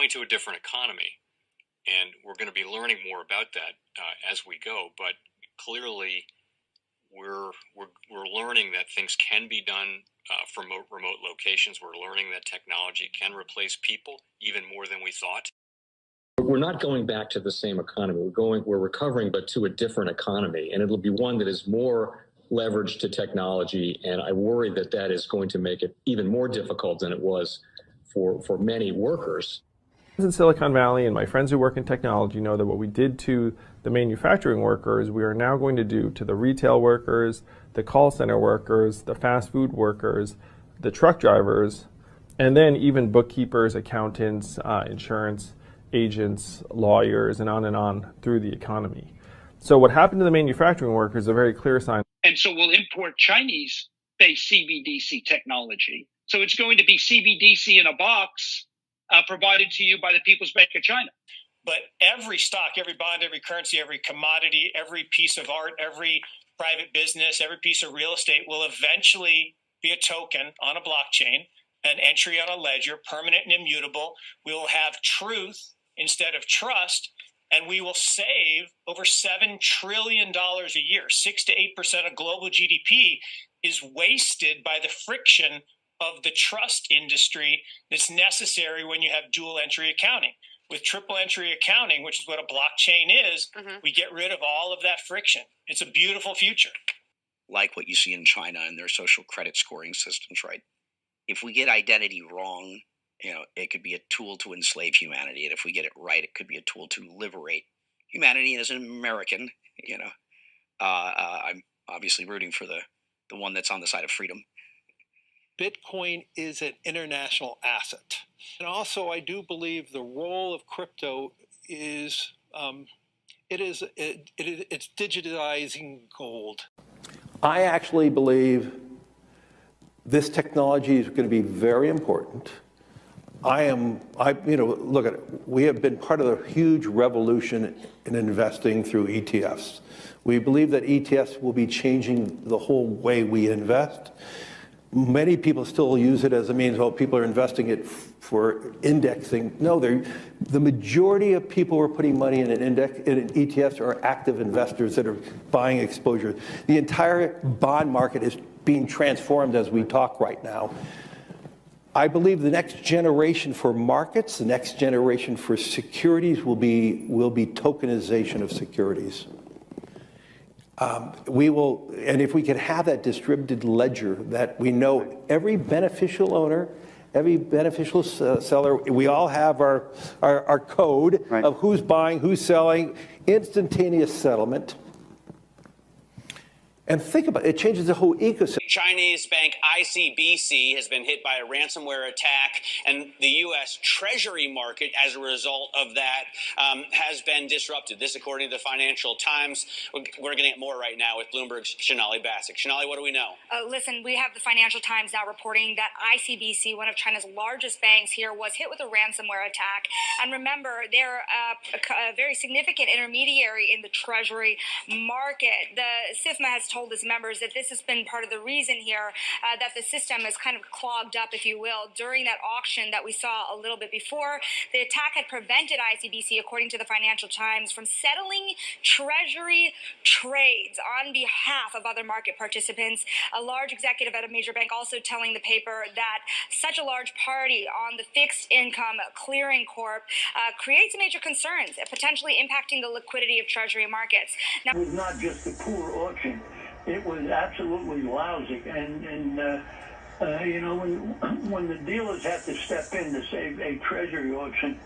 going to a different economy, and we're going to be learning more about that as we go. But clearly, we're learning that things can be done from remote locations. We're learning that technology can replace people even more than we thought. We're not going back to the same economy. We're recovering, but to a different economy, and it'll be one that is more leveraged to technology. And I worry that that is going to make it even more difficult than it was for many workers. In Silicon Valley, and my friends who work in technology know that what we did to the manufacturing workers, we are now going to do to the retail workers, the call center workers, the fast food workers, the truck drivers, and then even bookkeepers, accountants, insurance agents, lawyers, and on through the economy. So what happened to the manufacturing workers is a very clear sign. And so we'll import Chinese-based CBDC technology. So it's going to be CBDC in a box provided to you by the People's Bank of China. But every stock, every bond, every currency, every commodity, every piece of art, every private business, every piece of real estate will eventually be a token on a blockchain, an entry on a ledger, permanent and immutable. We will have truth instead of trust, and we will save over $7 trillion a year. 6 to 8% of global GDP is wasted by the friction of the trust industry that's necessary when you have dual entry accounting. With triple entry accounting, which is what a blockchain is, we get rid of all of that friction. It's a beautiful future. Like what you see in China and their social credit scoring systems, right? If we get identity wrong, it could be a tool to enslave humanity. And if we get it right, it could be a tool to liberate humanity. And as an American, I'm obviously rooting for the one that's on the side of freedom. Bitcoin is an international asset. And also, I do believe the role of crypto is, it's digitizing gold. I actually believe this technology is going to be very important. Look at it. We have been part of the huge revolution in investing through ETFs. We believe that ETFs will be changing the whole way we invest. Many people still use it as a means, people are investing it for indexing. No, the majority of people who are putting money in in ETFs are active investors that are buying exposure. The entire bond market is being transformed as we talk right now. I believe the next generation for markets, the next generation for securities will be tokenization of securities. And if we can have that distributed ledger that we know every beneficial owner, every beneficial seller, we all have our code of who's buying, who's selling, instantaneous settlement. And think about it, it changes the whole ecosystem. Chinese bank ICBC has been hit by a ransomware attack, and the U.S. Treasury market, as a result of that, has been disrupted. This, according to the Financial Times. We're getting more right now with Bloomberg's Sonali Basak. Sonali, what do we know? Listen, we have the Financial Times now reporting that ICBC, one of China's largest banks here, was hit with a ransomware attack. And remember, they're a very significant intermediary in the Treasury market. The SIFMA has told its members that this has been part of the reason here that the system is kind of clogged up, if you will, during that auction that we saw a little bit before. The attack had prevented ICBC, according to the Financial Times, from settling Treasury trades on behalf of other market participants. A large executive at a major bank also telling the paper that such a large party on the fixed income clearing corp creates major concerns, potentially impacting the liquidity of Treasury markets. Now, it was not just a poor auction. It was absolutely lousy, and when the dealers have to step in to save a treasury auction,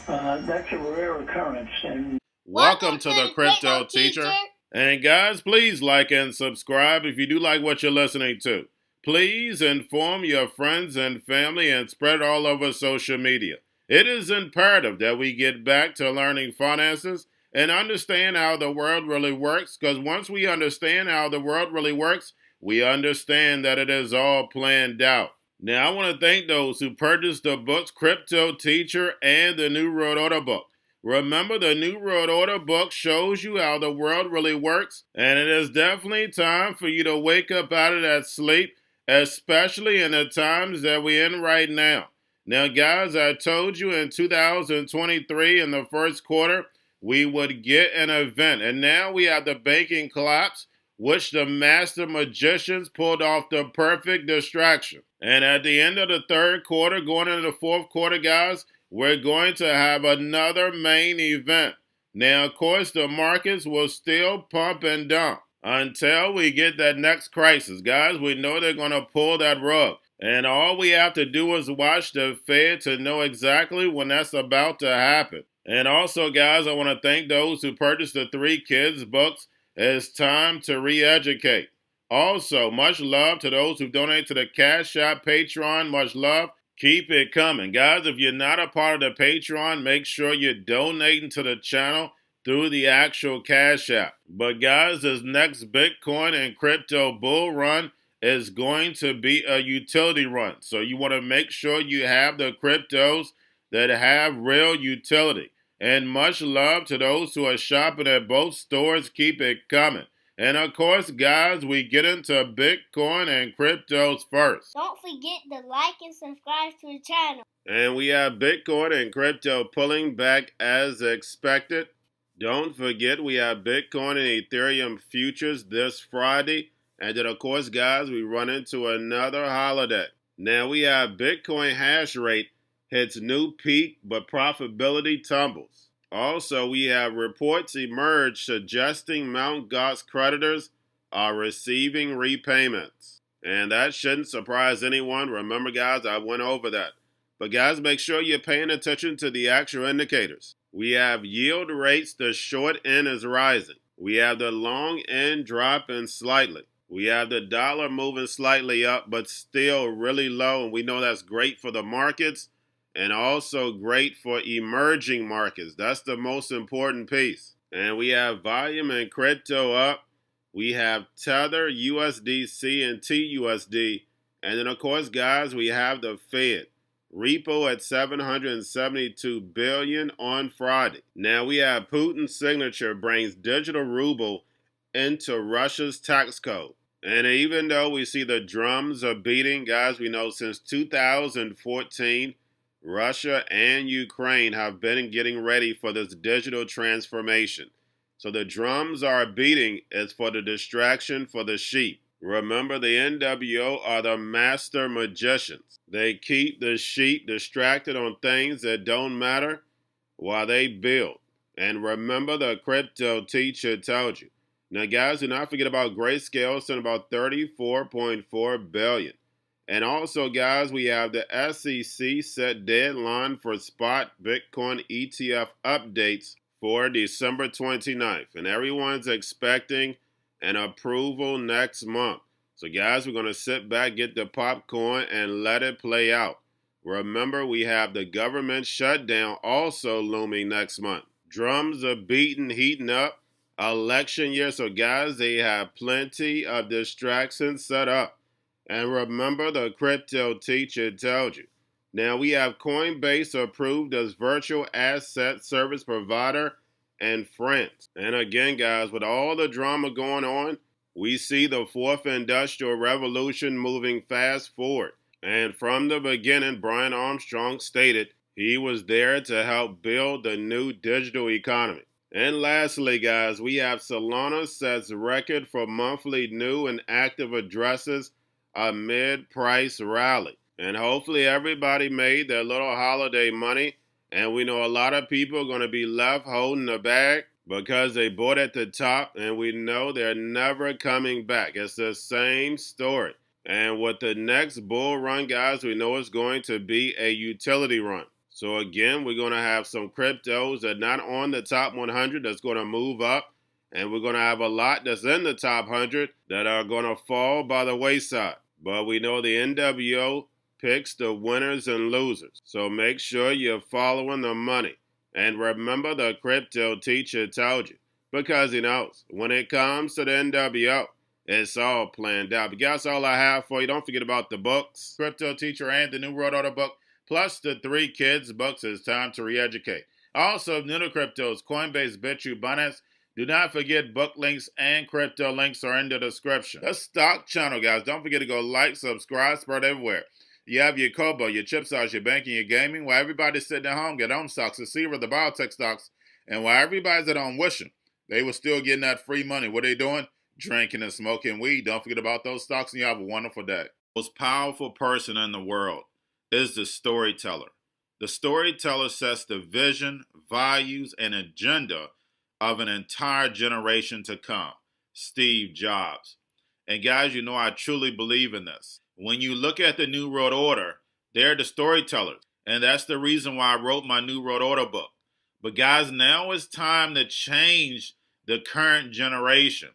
that's a rare occurrence. And welcome to the Crypto Teacher. And guys, please like and subscribe if you do like what you're listening to. Please inform your friends and family and spread it all over social media. It is imperative that we get back to learning finances and understand how the world really works, because once we understand how the world really works, we understand that it is all planned out. Now, I want to thank those who purchased the books Cryptoteacher and the New World Order book. Remember, the New World Order book shows you how the world really works, and it is definitely time for you to wake up out of that sleep, especially in the times that we're in right now. Now, guys, I told you in 2023 in the first quarter, we would get an event. And now we have the banking collapse, which the master magicians pulled off the perfect distraction. And at the end of the third quarter, going into the fourth quarter, guys, we're going to have another main event. Now, of course, the markets will still pump and dump until we get that next crisis. Guys, we know they're going to pull that rug. And all we have to do is watch the Fed to know exactly when that's about to happen. And also, guys, I want to thank those who purchased the 3 Kids books. It's time to re-educate. Also, much love to those who donate to the Cash App, Patreon. Much love. Keep it coming. Guys, if you're not a part of the Patreon, make sure you're donating to the channel through the actual Cash App. But guys, this next Bitcoin and crypto bull run is going to be a utility run. So you want to make sure you have the cryptos that have real utility. And much love to those who are shopping at both stores. Keep it coming. And of course, guys, we get into Bitcoin and cryptos first. Don't forget to like and subscribe to the channel. And we have Bitcoin and crypto pulling back as expected. Don't forget we have Bitcoin and Ethereum futures this Friday. And then, of course, guys, we run into another holiday. Now we have Bitcoin hash rate hits new peak, but profitability tumbles. Also, we have reports emerge suggesting Mt.GOX creditors are receiving repayments. And that shouldn't surprise anyone. Remember, guys, I went over that. But guys, make sure you're paying attention to the actual indicators. We have yield rates. The short end is rising. We have the long end dropping slightly. We have the dollar moving slightly up, but still really low. And we know that's great for the markets and also great for emerging markets. That's the most important piece. And we have volume and crypto up. We have Tether, USDC, and TUSD. And then, of course, guys, we have the Fed. Repo at $772 billion on Friday. Now we have Putin's signature brings digital ruble into Russia's tax code. And even though we see the drums are beating, guys, we know since 2014, Russia and Ukraine have been getting ready for this digital transformation. So the drums are beating. It's for the distraction for the sheep. Remember, the NWO are the master magicians. They keep the sheep distracted on things that don't matter while they build. And remember, the crypto teacher told you. Now, guys, do not forget about Grayscale, sent about $34.4 billion. And also, guys, we have the SEC set deadline for spot Bitcoin ETF updates for December 29th. And everyone's expecting an approval next month. So, guys, we're going to sit back, get the popcorn, and let it play out. Remember, we have the government shutdown also looming next month. Drums are beating, heating up. Election year. So, guys, they have plenty of distractions set up. And remember, the crypto teacher told you. Now, we have Coinbase approved as virtual asset service provider and friends. And again, guys, with all the drama going on, we see the fourth industrial revolution moving fast forward. And from the beginning, Brian Armstrong stated he was there to help build the new digital economy. And lastly, guys, we have Solana sets record for monthly new and active addresses amid price rally. And hopefully everybody made their little holiday money. And we know a lot of people are going to be left holding the bag because they bought at the top. And we know they're never coming back. It's the same story. And with the next bull run, guys, we know it's going to be a utility run. So again, we're going to have some cryptos that are not on the top 100 that's going to move up. And we're going to have a lot that's in the top 100 that are going to fall by the wayside. But we know the NWO picks the winners and losers. So make sure you're following the money. And remember, the crypto teacher told you. Because he knows when it comes to the NWO, it's all planned out. But guys, all I have for you. Don't forget about the books. Crypto Teacher and the New World Order book. Plus the 3 Kids books. It's time to re-educate. Also, new to cryptos, Coinbase, Bitrue, Binance. Do not forget book links and crypto links are in the description. The stock channel, guys. Don't forget to go like, subscribe, spread everywhere. You have your Kobo, your chip stocks, your banking, your gaming. While everybody's sitting at home, get on stocks, the Seaver, the biotech stocks. And while everybody's at home wishing, they were still getting that free money. What are they doing? Drinking and smoking weed. Don't forget about those stocks, and you have a wonderful day. The most powerful person in the world is the storyteller. The storyteller sets the vision, values, and agenda of an entire generation to come. Steve Jobs. And guys, you know I truly believe in this. When you look at the New World Order, they're the storytellers. And that's the reason why I wrote my New World Order book. But guys, now it's time to change the current generation.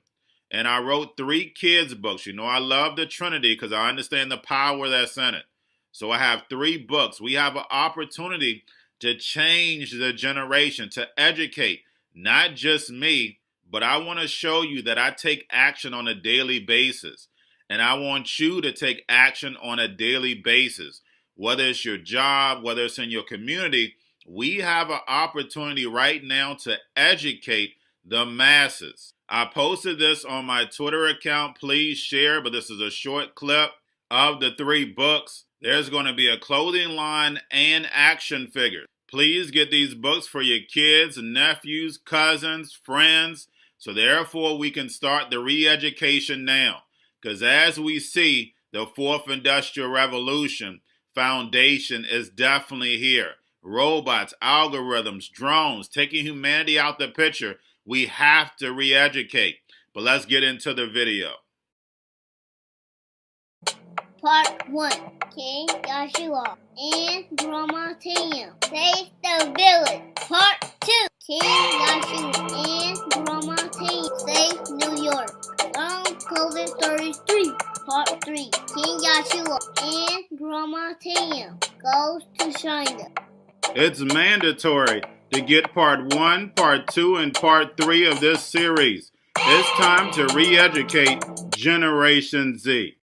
And I wrote 3 kids books. You know I love the Trinity because I understand the power that's in it. So I have 3 books. We have an opportunity to change the generation, to educate, not just me, but I want to show you that I take action on a daily basis. And I want you to take action on a daily basis. Whether it's your job, whether it's in your community, we have an opportunity right now to educate the masses. I posted this on my Twitter account. Please share, but this is a short clip of the 3 books. There's going to be a clothing line and action figures. Please get these books for your kids, nephews, cousins, friends, so therefore we can start the re-education now. Because as we see, the 4th Industrial Revolution foundation is definitely here. Robots, algorithms, drones, taking humanity out the picture. We have to re-educate. But let's get into the video. Part 1. King Joshua and Grandma Tam save the village. Part 2. King Joshua and Grandma Tam save New York from COVID-33. Part 3. King Joshua and Grandma Tam goes to China. It's mandatory to get part 1, part 2, and part 3 of this series. It's time to re-educate Generation Z.